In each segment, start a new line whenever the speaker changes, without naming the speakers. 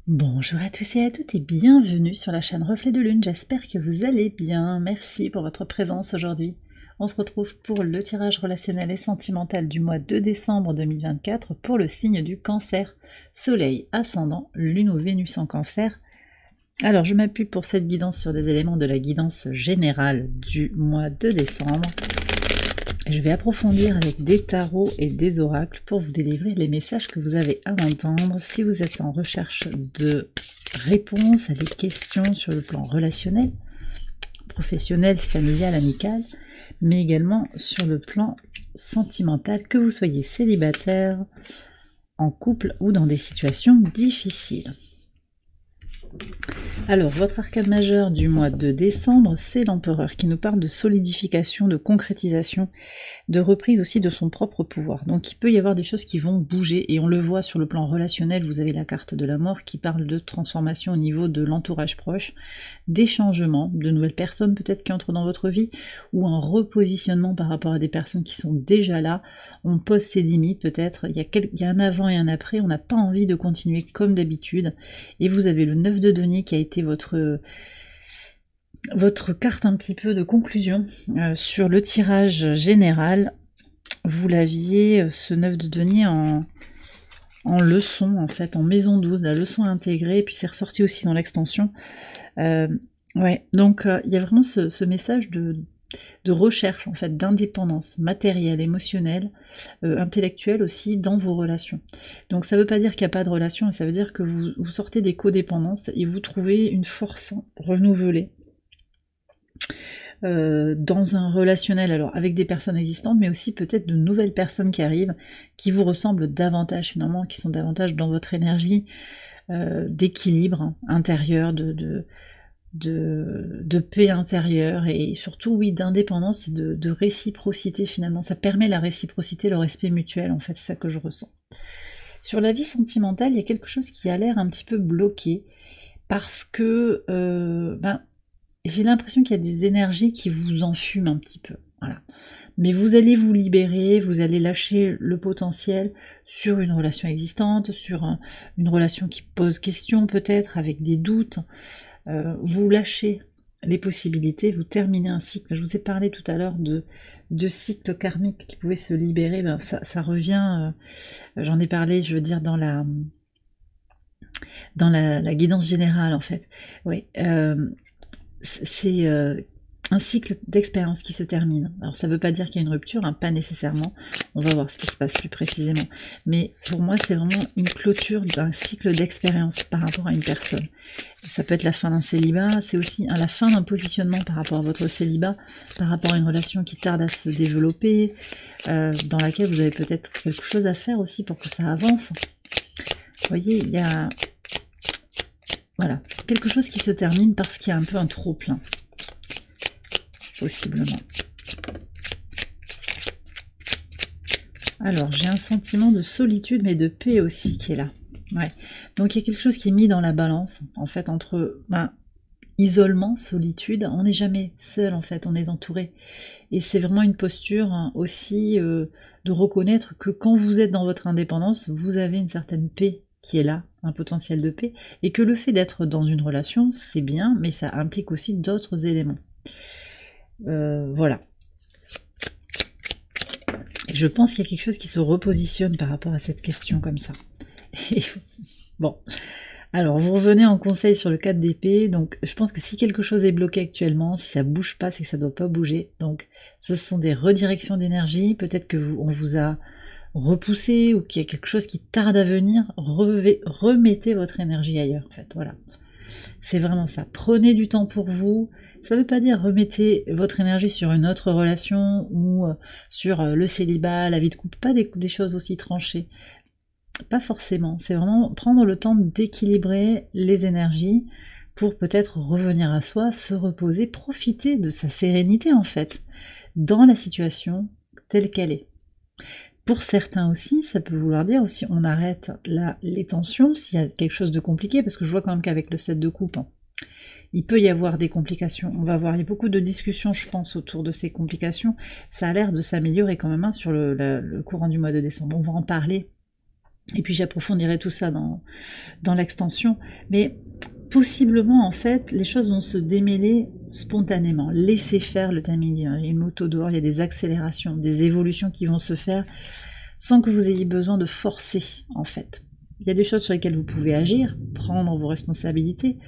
Bonjour à tous et à toutes et bienvenue sur la chaîne Reflet de Lune, j'espère que vous allez bien, merci pour votre présence aujourd'hui. On se retrouve pour le tirage relationnel et sentimental du mois de décembre 2024 pour le signe du Cancer, Soleil ascendant, Lune ou Vénus en Cancer. Alors je m'appuie pour cette guidance sur des éléments de la guidance générale du mois de décembre. Je vais approfondir avec des tarots et des oracles pour vous délivrer les messages que vous avez à entendre si vous êtes en recherche de réponses à des questions sur le plan relationnel, professionnel, familial, amical, mais également sur le plan sentimental, que vous soyez célibataire, en couple ou dans des situations difficiles. Alors, votre arcane majeur du mois de décembre, c'est l'empereur qui nous parle de solidification, de concrétisation, de reprise aussi de son propre pouvoir. Donc il peut y avoir des choses qui vont bouger, et on le voit sur le plan relationnel, vous avez la carte de la mort qui parle de transformation au niveau de l'entourage proche, des changements, de nouvelles personnes peut-être qui entrent dans votre vie, ou un repositionnement par rapport à des personnes qui sont déjà là, on pose ses limites peut-être, il y a un avant et un après, on n'a pas envie de continuer comme d'habitude, et vous avez le 9 de denier qui a été votre carte un petit peu de conclusion sur le tirage général. Vous l'aviez, ce 9 de denier, en leçon, en fait, en maison 12, la leçon intégrée, et puis c'est ressorti aussi dans l'extension. Ouais, donc il y a vraiment ce message de recherche, en fait, d'indépendance matérielle, émotionnelle, intellectuelle aussi, dans vos relations. Donc ça veut pas dire qu'il n'y a pas de relation, ça veut dire que vous sortez des codépendances et vous trouvez une force renouvelée dans un relationnel, alors avec des personnes existantes, mais aussi peut-être de nouvelles personnes qui arrivent, qui vous ressemblent davantage finalement, qui sont davantage dans votre énergie d'équilibre intérieur, de paix intérieure, et surtout, oui, d'indépendance et de réciprocité finalement. Ça permet la réciprocité, le respect mutuel, en fait, c'est ça que je ressens. Sur la vie sentimentale, il y a quelque chose qui a l'air un petit peu bloqué, parce que j'ai l'impression qu'il y a des énergies qui vous enfument un petit peu, voilà. Mais vous allez vous libérer, vous allez lâcher le potentiel sur une relation existante, sur une relation qui pose question peut-être, avec des doutes. Vous lâchez les possibilités, vous terminez un cycle. Je vous ai parlé tout à l'heure de cycles karmiques qui pouvaient se libérer, ça revient, j'en ai parlé, je veux dire, dans la guidance générale, en fait. Oui, c'est un cycle d'expérience qui se termine. Alors ça ne veut pas dire qu'il y a une rupture, hein, pas nécessairement, on va voir ce qui se passe plus précisément, mais pour moi c'est vraiment une clôture d'un cycle d'expérience par rapport à une personne. Ça peut être la fin d'un célibat, c'est aussi la fin d'un positionnement par rapport à votre célibat, par rapport à une relation qui tarde à se développer, dans laquelle vous avez peut-être quelque chose à faire aussi pour que ça avance. Vous voyez, il y a voilà, quelque chose qui se termine parce qu'il y a un peu un trop-plein. Possiblement. Alors, j'ai un sentiment de solitude, mais de paix aussi qui est là. Ouais. Donc, il y a quelque chose qui est mis dans la balance, en fait, entre isolement, solitude. On n'est jamais seul, en fait, on est entouré. Et c'est vraiment une posture aussi de reconnaître que quand vous êtes dans votre indépendance, vous avez une certaine paix qui est là, un potentiel de paix, et que le fait d'être dans une relation, c'est bien, mais ça implique aussi d'autres éléments. Voilà. Et je pense qu'il y a quelque chose qui se repositionne par rapport à cette question comme ça. Et bon. Alors, vous revenez en conseil sur le 4 d'épée, donc je pense que si quelque chose est bloqué actuellement, si ça bouge pas, c'est que ça doit pas bouger. Donc, ce sont des redirections d'énergie, peut-être que on vous a repoussé, ou qu'il y a quelque chose qui tarde à venir, remettez votre énergie ailleurs, en fait, voilà. C'est vraiment ça. Prenez du temps pour vous. Ça ne veut pas dire remettez votre énergie sur une autre relation ou sur le célibat, la vie de couple, pas des choses aussi tranchées. Pas forcément. C'est vraiment prendre le temps d'équilibrer les énergies pour peut-être revenir à soi, se reposer, profiter de sa sérénité en fait, dans la situation telle qu'elle est. Pour certains aussi, ça peut vouloir dire aussi on arrête les tensions s'il y a quelque chose de compliqué, parce que je vois quand même qu'avec le 7 de coupe, il peut y avoir des complications. On va voir, il y a beaucoup de discussions, je pense, autour de ces complications. Ça a l'air de s'améliorer quand même sur le courant du mois de décembre. On va en parler Et puis j'approfondirai tout ça dans l'extension. Mais possiblement, en fait, les choses vont se démêler spontanément. Laissez faire le timing divin. Il y a une moto dehors, il y a des accélérations, des évolutions qui vont se faire sans que vous ayez besoin de forcer, en fait. Il y a des choses sur lesquelles vous pouvez agir, prendre vos responsabilités,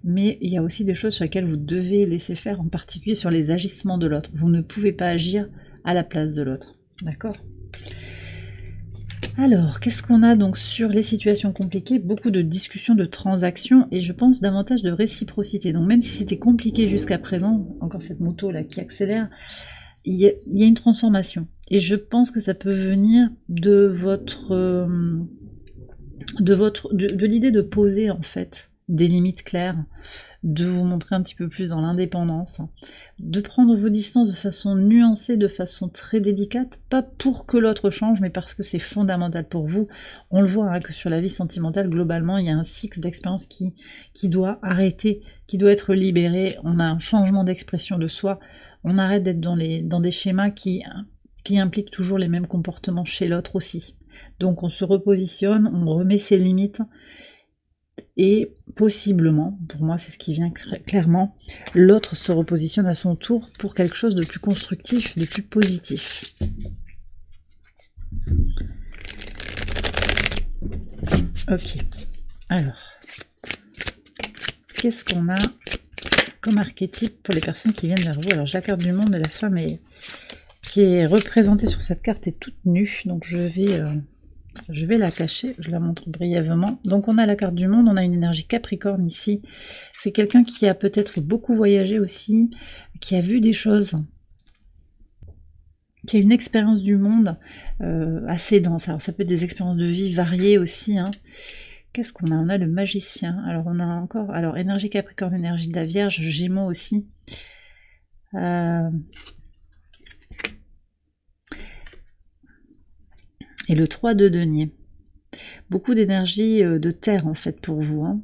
mais il y a aussi des choses sur lesquelles vous devez laisser faire, en particulier sur les agissements de l'autre. Vous ne pouvez pas agir à la place de l'autre. D'accord ? Alors, qu'est-ce qu'on a donc sur les situations compliquées? Beaucoup de discussions, de transactions, et je pense davantage de réciprocité. Donc même si c'était compliqué jusqu'à présent, encore cette moto là qui accélère, il y a une transformation. Et je pense que ça peut venir de l'idée de poser en fait des limites claires, de vous montrer un petit peu plus dans l'indépendance, de prendre vos distances de façon nuancée, de façon très délicate, pas pour que l'autre change, mais parce que c'est fondamental pour vous. On le voit hein, que sur la vie sentimentale, globalement, il y a un cycle d'expérience qui doit arrêter, qui doit être libéré. On a un changement d'expression de soi. On arrête d'être dans des schémas qui impliquent toujours les mêmes comportements chez l'autre aussi. Donc on se repositionne, on remet ses limites, et possiblement, pour moi c'est ce qui vient clairement, l'autre se repositionne à son tour pour quelque chose de plus constructif, de plus positif. Ok, alors, qu'est-ce qu'on a comme archétype pour les personnes qui viennent vers vous? Alors j'ai la carte du monde de la femme qui est représentée sur cette carte est toute nue, donc je vais la cacher, je la montre brièvement. Donc on a la carte du monde, on a une énergie Capricorne ici. C'est quelqu'un qui a peut-être beaucoup voyagé aussi, qui a vu des choses, qui a une expérience du monde assez dense. Alors ça peut être des expériences de vie variées aussi. Hein. Qu'est-ce qu'on a? On a le magicien. Alors on a encore, alors énergie Capricorne, énergie de la Vierge, Gémeaux aussi. Et le 3 de denier. Beaucoup d'énergie de terre en fait pour vous. Hein.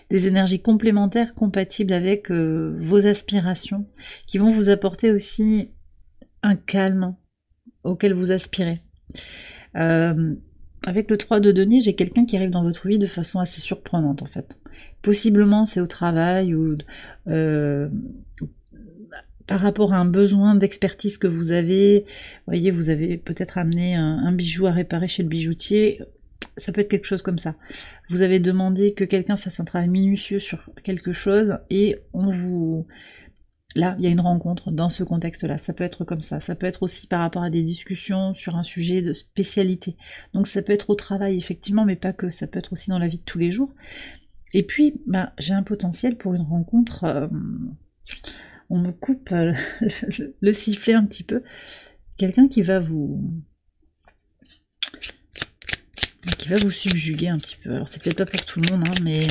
Des énergies complémentaires compatibles avec vos aspirations, qui vont vous apporter aussi un calme auquel vous aspirez. Avec le 3 de denier, j'ai quelqu'un qui arrive dans votre vie de façon assez surprenante en fait. Possiblement c'est au travail ou par rapport à un besoin d'expertise que vous avez. Vous voyez, vous avez peut-être amené un bijou à réparer chez le bijoutier. Ça peut être quelque chose comme ça. Vous avez demandé que quelqu'un fasse un travail minutieux sur quelque chose et là, il y a une rencontre dans ce contexte-là. Ça peut être comme ça. Ça peut être aussi par rapport à des discussions sur un sujet de spécialité. Donc ça peut être au travail, effectivement, mais pas que. Ça peut être aussi dans la vie de tous les jours. Et puis, j'ai un potentiel pour une rencontre... on me coupe le sifflet un petit peu. Quelqu'un qui va vous subjuguer un petit peu. Alors c'est peut-être pas pour tout le monde, hein, mais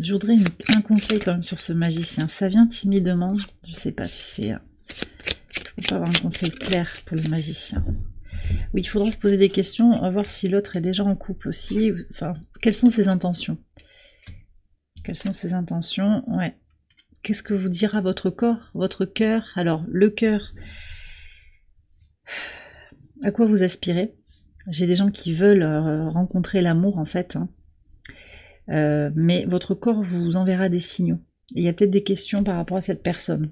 je voudrais un conseil quand même sur ce magicien. Ça vient timidement. Je sais pas si c'est... Est-ce qu'on peut avoir un conseil clair pour le magicien? Oui, il faudra se poser des questions, on va voir si l'autre est déjà en couple aussi. Enfin, quelles sont ses intentions? Quelles sont ses intentions? Ouais. Qu'est-ce que vous dira votre corps, votre cœur? Alors, le cœur, à quoi vous aspirez? J'ai des gens qui veulent rencontrer l'amour, en fait. Hein. Mais votre corps vous enverra des signaux. Et il y a peut-être des questions par rapport à cette personne.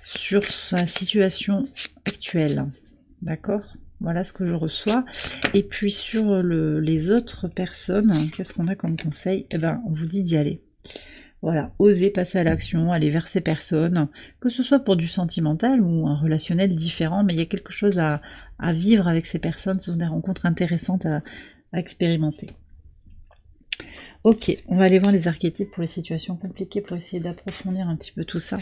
Sur sa situation actuelle. D'accord? Voilà ce que je reçois. Et puis sur les autres personnes, qu'est-ce qu'on a comme conseil? Eh ben, on vous dit d'y aller. Voilà, osez passer à l'action, aller vers ces personnes, que ce soit pour du sentimental ou un relationnel différent, mais il y a quelque chose à vivre avec ces personnes, ce sont des rencontres intéressantes à expérimenter. Ok, on va aller voir les archétypes pour les situations compliquées, pour essayer d'approfondir un petit peu tout ça.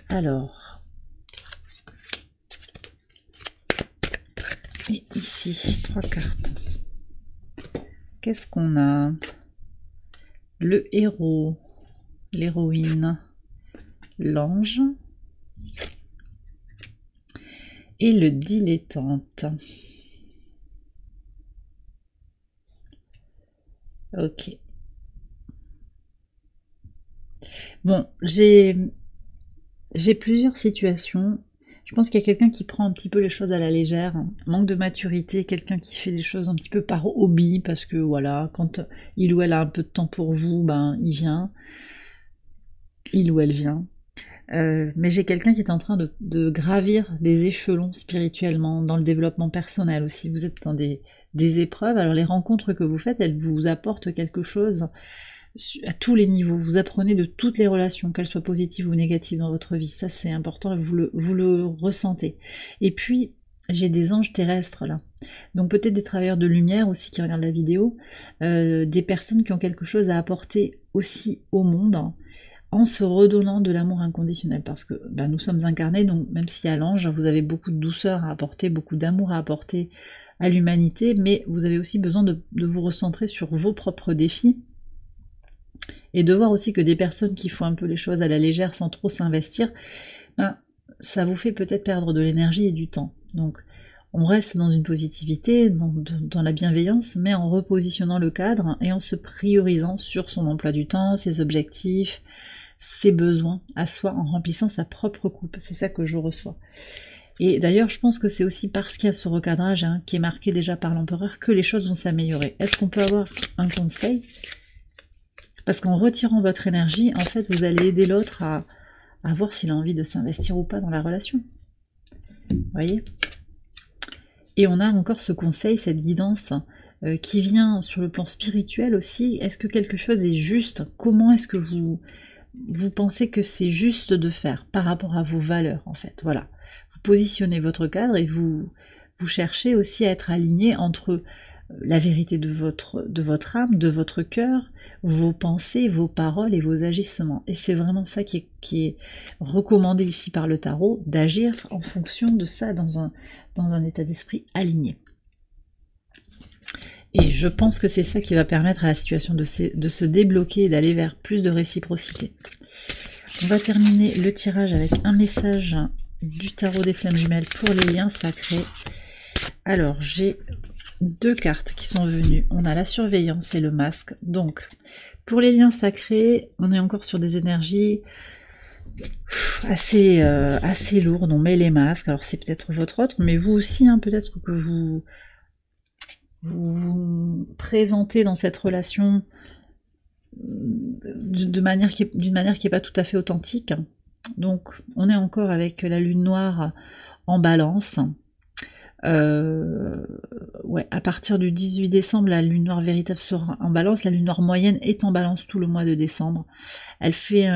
Alors... Et ici, 3 cartes. Qu'est-ce qu'on a? Le héros, l'héroïne, l'ange et le dilettante. Ok. Bon, j'ai plusieurs situations. Je pense qu'il y a quelqu'un qui prend un petit peu les choses à la légère, manque de maturité, quelqu'un qui fait les choses un petit peu par hobby, parce que voilà, quand il ou elle a un peu de temps pour vous, ben il ou elle vient. Mais j'ai quelqu'un qui est en train de gravir des échelons spirituellement, dans le développement personnel aussi. Vous êtes dans des épreuves, alors les rencontres que vous faites, elles vous apportent quelque chose à tous les niveaux. Vous apprenez de toutes les relations, qu'elles soient positives ou négatives dans votre vie. Ça, c'est important et vous le ressentez. Et puis, j'ai des anges terrestres là. Donc peut-être des travailleurs de lumière aussi qui regardent la vidéo, des personnes qui ont quelque chose à apporter aussi au monde, en se redonnant de l'amour inconditionnel, parce que ben, nous sommes incarnés, donc même si à l'ange, vous avez beaucoup de douceur à apporter, beaucoup d'amour à apporter à l'humanité, mais vous avez aussi besoin de vous recentrer sur vos propres défis, et de voir aussi que des personnes qui font un peu les choses à la légère sans trop s'investir, ben, ça vous fait peut-être perdre de l'énergie et du temps. Donc on reste dans une positivité, dans la bienveillance, mais en repositionnant le cadre et en se priorisant sur son emploi du temps, ses objectifs, ses besoins à soi, en remplissant sa propre coupe. C'est ça que je reçois. Et d'ailleurs, je pense que c'est aussi parce qu'il y a ce recadrage qui est marqué déjà par l'empereur que les choses vont s'améliorer. Est-ce qu'on peut avoir un conseil? Parce qu'en retirant votre énergie, en fait, vous allez aider l'autre à voir s'il a envie de s'investir ou pas dans la relation. Vous voyez? Et on a encore ce conseil, cette guidance qui vient sur le plan spirituel aussi. Est-ce que quelque chose est juste? Comment est-ce que vous pensez que c'est juste de faire par rapport à vos valeurs, en fait? Voilà. Vous positionnez votre cadre et vous cherchez aussi à être aligné entre la vérité de votre âme, de votre cœur, vos pensées, vos paroles et vos agissements. Et c'est vraiment ça qui est recommandé ici par le tarot, d'agir en fonction de ça, dans un état d'esprit aligné. Et je pense que c'est ça qui va permettre à la situation de se débloquer et d'aller vers plus de réciprocité. On va terminer le tirage avec un message du tarot des flammes jumelles pour les liens sacrés. Alors, j'ai 2 cartes qui sont venues. On a la surveillance et le masque. Donc, pour les liens sacrés, on est encore sur des énergies assez lourdes. On met les masques. Alors, c'est peut-être votre autre, mais vous aussi, peut-être que vous présentez dans cette relation d'une manière qui est pas tout à fait authentique. Donc, on est encore avec la lune noire en balance. Ouais, à partir du 18 décembre, la lune noire véritable sera en balance. La lune noire moyenne est en balance tout le mois de décembre. Elle fait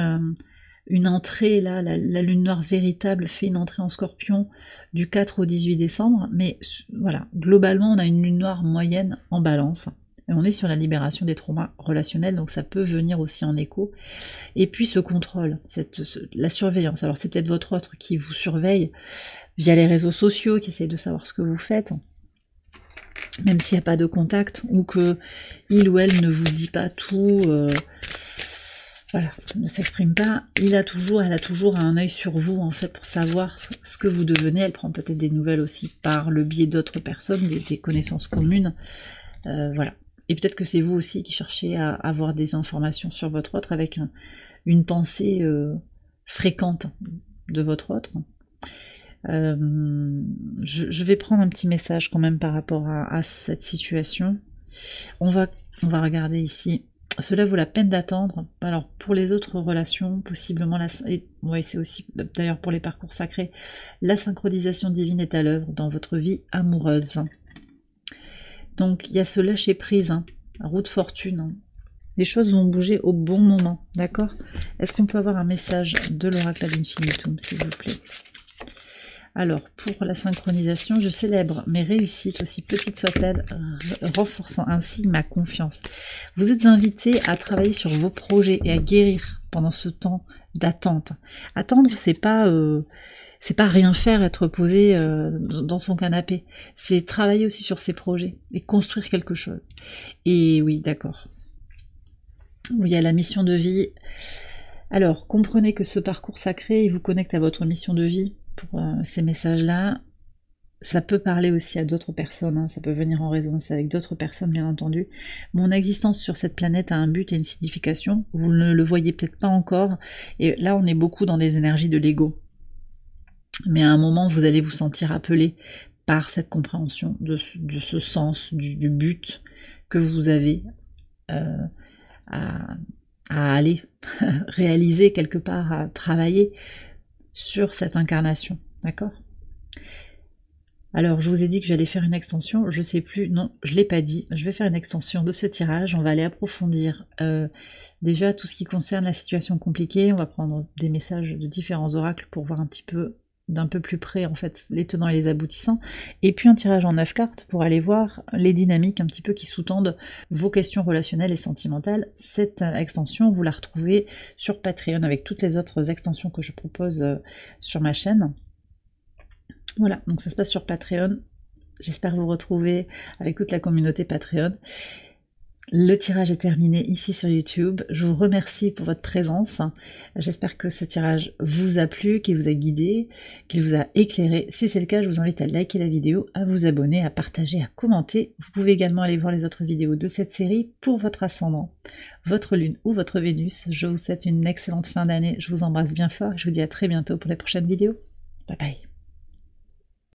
une entrée, là, la lune noire véritable fait une entrée en scorpion du 4 au 18 décembre. Mais voilà, globalement, on a une lune noire moyenne en balance. Et on est sur la libération des traumas relationnels, donc ça peut venir aussi en écho. Et puis ce contrôle, la surveillance. Alors c'est peut-être votre autre qui vous surveille via les réseaux sociaux, qui essaie de savoir ce que vous faites, même s'il n'y a pas de contact, ou que il ou elle ne vous dit pas tout, voilà, ne s'exprime pas. Elle a toujours un œil sur vous, en fait, pour savoir ce que vous devenez. Elle prend peut-être des nouvelles aussi par le biais d'autres personnes, des connaissances communes, voilà. Et peut-être que c'est vous aussi qui cherchez à avoir des informations sur votre autre avec une pensée fréquente de votre autre. Je vais prendre un petit message quand même par rapport à cette situation. On va regarder ici. Cela vaut la peine d'attendre. Alors pour les autres relations, possiblement oui, c'est aussi d'ailleurs pour les parcours sacrés, la synchronisation divine est à l'œuvre dans votre vie amoureuse. Donc il y a ce lâcher prise, roue de fortune. Les choses vont bouger au bon moment, d'accord? Est-ce qu'on peut avoir un message de l'oracle ad infinitum, s'il vous plaît? Alors, pour la synchronisation, je célèbre mes réussites, aussi petites soient-elles, renforçant ainsi ma confiance. Vous êtes invité à travailler sur vos projets et à guérir pendant ce temps d'attente. Attendre, c'est pas rien faire, être posé dans son canapé. C'est travailler aussi sur ses projets et construire quelque chose. Et oui, d'accord. Il y a la mission de vie. Alors, comprenez que ce parcours sacré, il vous connecte à votre mission de vie pour ces messages-là. ça peut parler aussi à d'autres personnes, hein, ça peut venir en résonance avec d'autres personnes, bien entendu. Mon existence sur cette planète a un but et une signification. Vous ne le voyez peut-être pas encore. Et là, on est beaucoup dans des énergies de l'ego. Mais à un moment, vous allez vous sentir appelé par cette compréhension de ce sens, du but que vous avez à aller réaliser quelque part, à travailler sur cette incarnation. D'accord ? Alors, je vous ai dit que j'allais faire une extension, je sais plus, non, je ne l'ai pas dit, je vais faire une extension de ce tirage, on va aller approfondir déjà tout ce qui concerne la situation compliquée, on va prendre des messages de différents oracles pour voir un petit peu, d'un peu plus près en fait, les tenants et les aboutissants, et puis un tirage en 9 cartes pour aller voir les dynamiques un petit peu qui sous-tendent vos questions relationnelles et sentimentales. Cette extension, vous la retrouvez sur Patreon avec toutes les autres extensions que je propose sur ma chaîne. Voilà, donc ça se passe sur Patreon. J'espère vous retrouver avec toute la communauté Patreon. Le tirage est terminé ici sur YouTube. Je vous remercie pour votre présence. J'espère que ce tirage vous a plu, qu'il vous a guidé, qu'il vous a éclairé. Si c'est le cas, je vous invite à liker la vidéo, à vous abonner, à partager, à commenter. Vous pouvez également aller voir les autres vidéos de cette série pour votre ascendant, votre lune ou votre Vénus. Je vous souhaite une excellente fin d'année. Je vous embrasse bien fort. Je vous dis à très bientôt pour les prochaines vidéos. Bye bye.